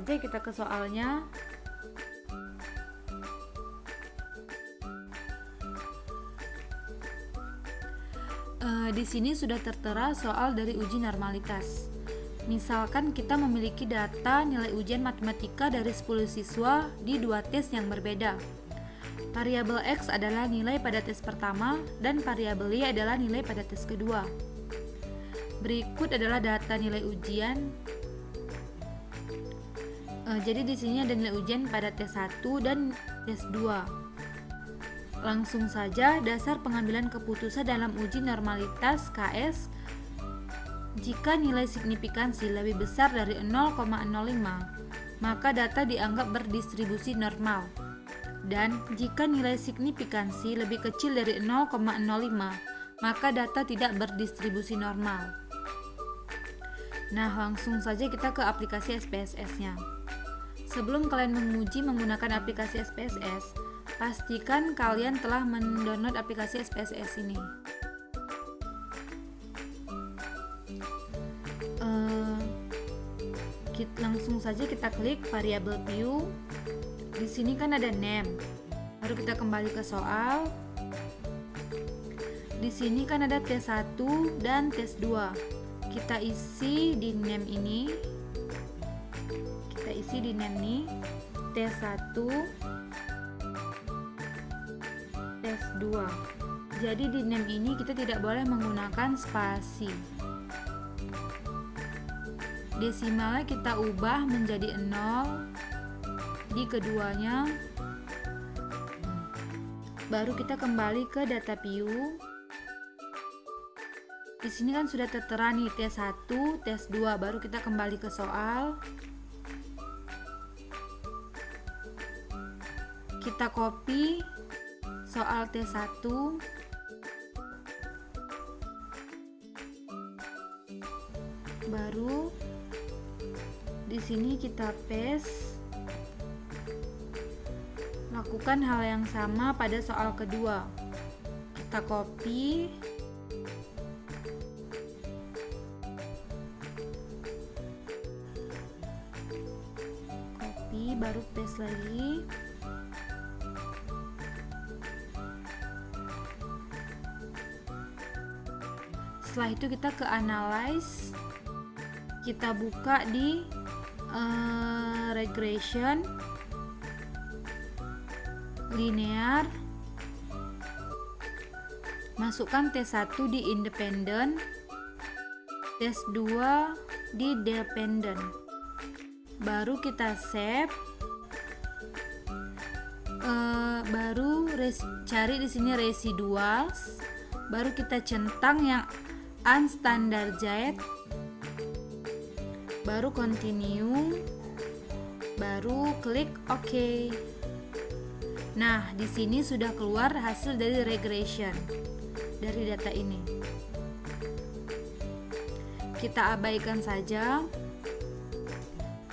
saja kita ke soalnya. Di sini sudah tertera soal dari uji normalitas. Misalkan kita memiliki data nilai ujian matematika dari 10 siswa di 2 tes yang berbeda. Variabel X adalah nilai pada tes pertama dan variabel Y adalah nilai pada tes kedua. Berikut adalah data nilai ujian. Jadi di sini ada nilai ujian pada tes 1 dan tes 2. Langsung saja dasar pengambilan keputusan dalam uji normalitas KS. Jika nilai signifikansi lebih besar dari 0,05, maka data dianggap berdistribusi normal. Dan jika nilai signifikansi lebih kecil dari 0,05, maka data tidak berdistribusi normal. Nah, langsung saja kita ke aplikasi SPSS-nya. Sebelum kalian menguji menggunakan aplikasi SPSS, pastikan kalian telah mendownload aplikasi SPSS ini. Langsung saja kita klik variabel view. Di sini kan ada name. Baru kita kembali ke soal. Di sini kan ada tes 1 dan tes 2. Kita isi di name ini. Kita isi di name nih. Tes 1, tes 2. Jadi di name ini kita tidak boleh menggunakan spasi. Desimalnya kita ubah menjadi 0 di keduanya. Baru kita kembali ke data view. Di sini kan sudah tertera nih tes 1, tes 2. Baru kita kembali ke soal. Kita copy soal tes 1. Baru di sini kita paste. Lakukan hal yang sama pada soal kedua. Kita copy. Copy, baru paste lagi. Setelah itu kita ke analyze. Kita buka di regression, linear, masukkan tes 1 di independent, tes 2 di dependent. Baru kita save. Baru cari di sini residuals. Baru kita centang yang unstandardized. Baru continue, baru klik OK. Nah, di sini sudah keluar hasil dari regression dari data ini. Kita abaikan saja.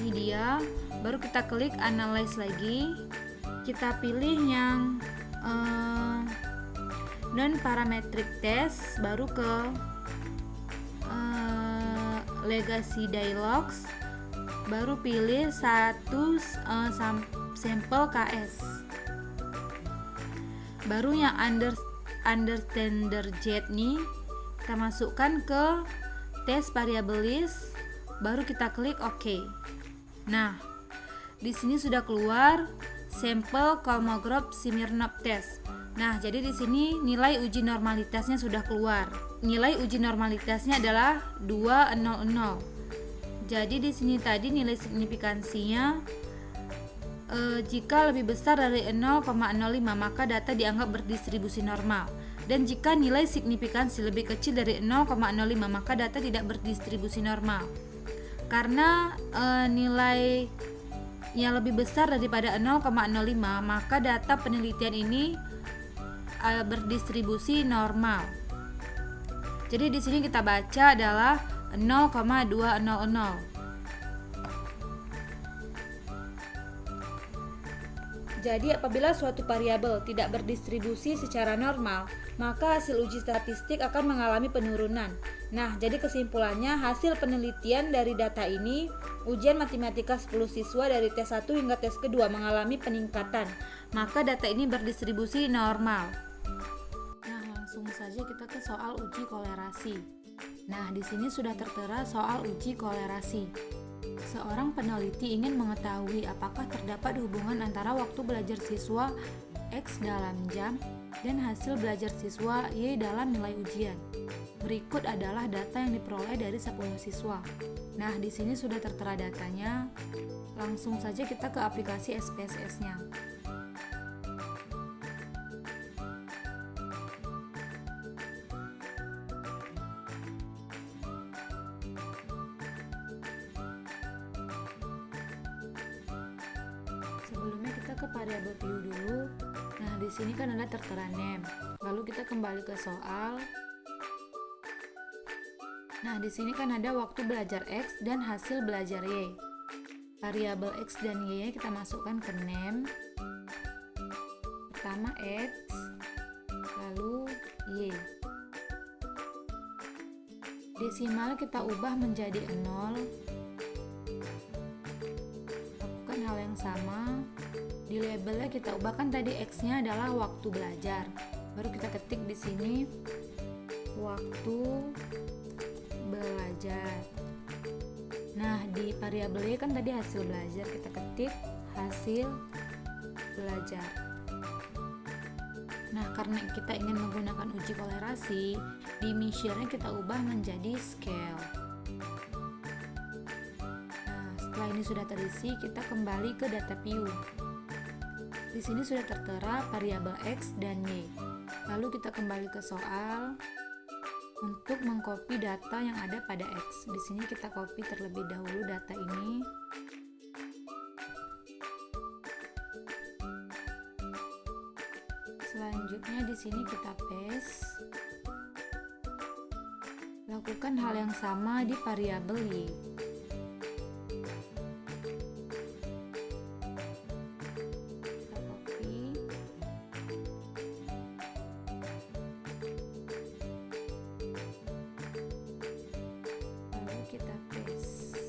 Ini dia. Baru kita klik analyze lagi. Kita pilih yang non-parametric test, baru ke legacy dialogs, baru pilih satu sampel KS. Baru yang understandard nih kita masukkan ke tes variable list, baru kita klik OK. Nah, di sini sudah keluar sampel Kolmogorov Smirnov test. Nah, jadi di sini nilai uji normalitasnya sudah keluar. Nilai uji normalitasnya adalah 200. Jadi di sini tadi nilai signifikansinya jika lebih besar dari 0,05 maka data dianggap berdistribusi normal. Dan jika nilai signifikansi lebih kecil dari 0,05 maka data tidak berdistribusi normal. Karena nilai yang lebih besar daripada 0,05 maka data penelitian ini berdistribusi normal. Jadi di sini kita baca adalah 0,200. Jadi apabila suatu variabel tidak berdistribusi secara normal, maka hasil uji statistik akan mengalami penurunan. Nah, jadi kesimpulannya hasil penelitian dari data ini, ujian matematika 10 siswa dari tes 1 hingga tes kedua mengalami peningkatan. Maka data ini berdistribusi normal. Nah, langsung saja kita ke soal uji kolerasi. Nah, di sini sudah tertera soal uji kolerasi. Seorang peneliti ingin mengetahui apakah terdapat hubungan antara waktu belajar siswa X dalam jam dan hasil belajar siswa Y dalam nilai ujian. Berikut adalah data yang diperoleh dari 10 siswa. Nah, di sini sudah tertera datanya. Langsung saja kita ke aplikasi SPSS-nya. Sebelumnya kita ke variabel view dulu. Nah, di sini kan ada tertera name. Lalu kita kembali ke soal. Nah, di sini kan ada waktu belajar X dan hasil belajar Y. Variabel X dan Y kita masukkan ke name. Pertama X, lalu Y. Desimal kita ubah menjadi 0. Lakukan hal yang sama. Di labelnya kita ubahkan tadi X-nya adalah waktu belajar. Baru kita ketik di sini waktu belajar. Nah, di variabel Y kan tadi hasil belajar, kita ketik hasil belajar. Nah, karena kita ingin menggunakan uji kolerasi, di measure-nya kita ubah menjadi scale. Nah, setelah ini sudah terisi, kita kembali ke data view. Di sini sudah tertera variabel X dan Y. Lalu kita kembali ke soal untuk mengcopy data yang ada pada X. Di sini kita copy terlebih dahulu data ini. Selanjutnya di sini kita paste. Lakukan hal yang sama di variabel Y. Kita paste.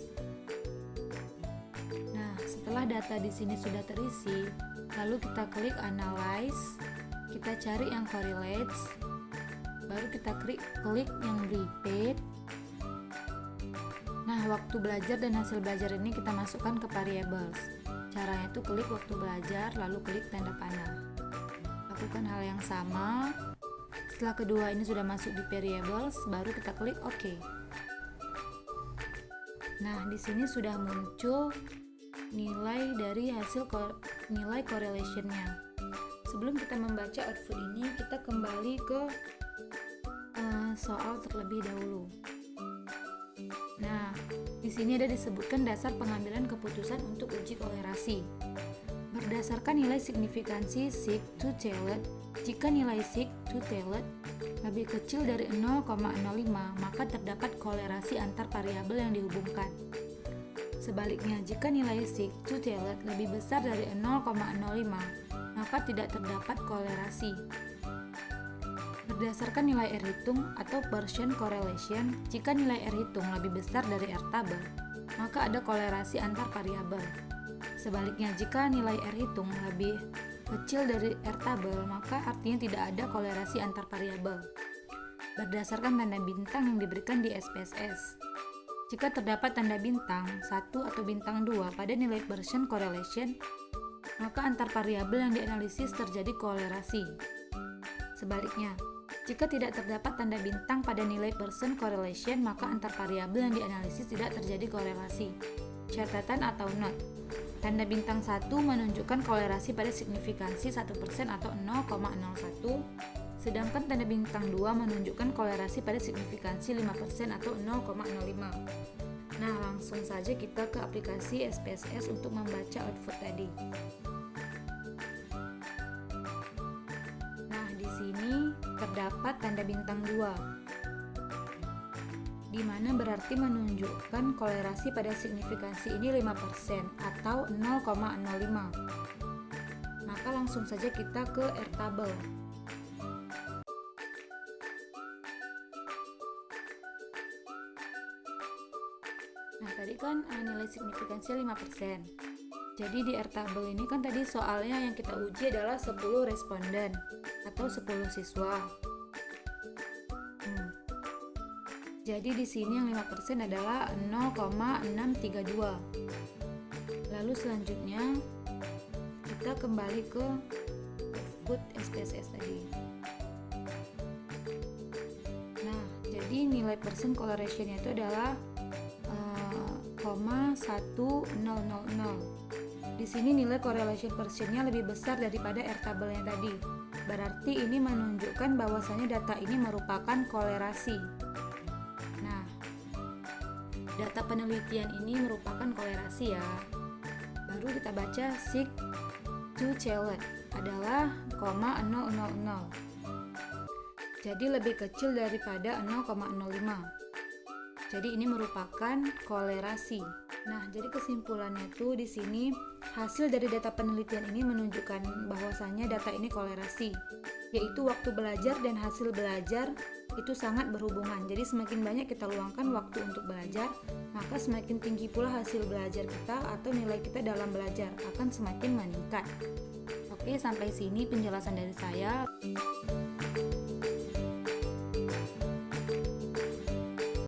Nah, setelah data di sini sudah terisi, lalu kita klik analyze, kita cari yang correlates, baru kita klik yang repeat. Nah, waktu belajar dan hasil belajar ini kita masukkan ke variables. Caranya itu klik waktu belajar, lalu klik tanda panah. Lakukan hal yang sama. Setelah kedua ini sudah masuk di variables, baru kita klik OK. Nah, di sini sudah muncul nilai dari hasil nilai correlation-nya. Sebelum kita membaca output ini, kita kembali ke soal terlebih dahulu. Nah, di sini ada disebutkan dasar pengambilan keputusan untuk uji kolerasi. Berdasarkan nilai signifikansi sig-to-tailed, jika nilai sig-to-tailed lebih kecil dari 0,05, maka terdapat kolerasi antar variabel yang dihubungkan. Sebaliknya, jika nilai sig-to-tailed lebih besar dari 0,05, maka tidak terdapat kolerasi. Berdasarkan nilai R hitung atau Pearson correlation, jika nilai R hitung lebih besar dari R tabel, maka ada kolerasi antar variabel. Sebaliknya, jika nilai R hitung lebih kecil dari R tabel, maka artinya tidak ada kolerasi antar variabel. Berdasarkan tanda bintang yang diberikan di SPSS, jika terdapat tanda bintang 1 atau bintang 2 pada nilai Pearson correlation, maka antar variabel yang dianalisis terjadi kolerasi. Sebaliknya, jika tidak terdapat tanda bintang pada nilai Pearson correlation, maka antar variabel yang dianalisis tidak terjadi korelasi. Catatan atau note. Tanda bintang 1 menunjukkan kolerasi pada signifikansi 1% atau 0,01, sedangkan tanda bintang 2 menunjukkan kolerasi pada signifikansi 5% atau 0,05. Nah, langsung saja kita ke aplikasi SPSS untuk membaca output tadi. Nah, di sini terdapat tanda bintang 2. Di mana berarti menunjukkan kolerasi pada signifikansi ini 5% atau 0,05. maka langsung saja kita ke Airtable. Nah, tadi kan nilai signifikansinya 5%. Jadi di Airtable ini kan tadi soalnya yang kita uji adalah 10 responden atau 10 siswa. Jadi di sini yang 5% adalah 0,632. Lalu selanjutnya kita kembali ke output SPSS tadi. Nah, jadi nilai persen correlation-nya itu adalah 0,1000. Di sini nilai correlation persennya lebih besar daripada Airtable yang tadi. Berarti ini menunjukkan bahwasanya data ini merupakan kolerasi. Nah, data penelitian ini merupakan kolerasi ya. Baru kita baca sig to challenge adalah 0,000. Jadi lebih kecil daripada 0,05. Jadi ini merupakan kolerasi. Nah, jadi kesimpulannya tuh di sini hasil dari data penelitian ini menunjukkan bahwasannya data ini kolerasi, yaitu waktu belajar dan hasil belajar itu sangat berhubungan. Jadi semakin banyak kita luangkan waktu untuk belajar, maka semakin tinggi pula hasil belajar kita atau nilai kita dalam belajar akan semakin meningkat. Oke, sampai sini penjelasan dari saya.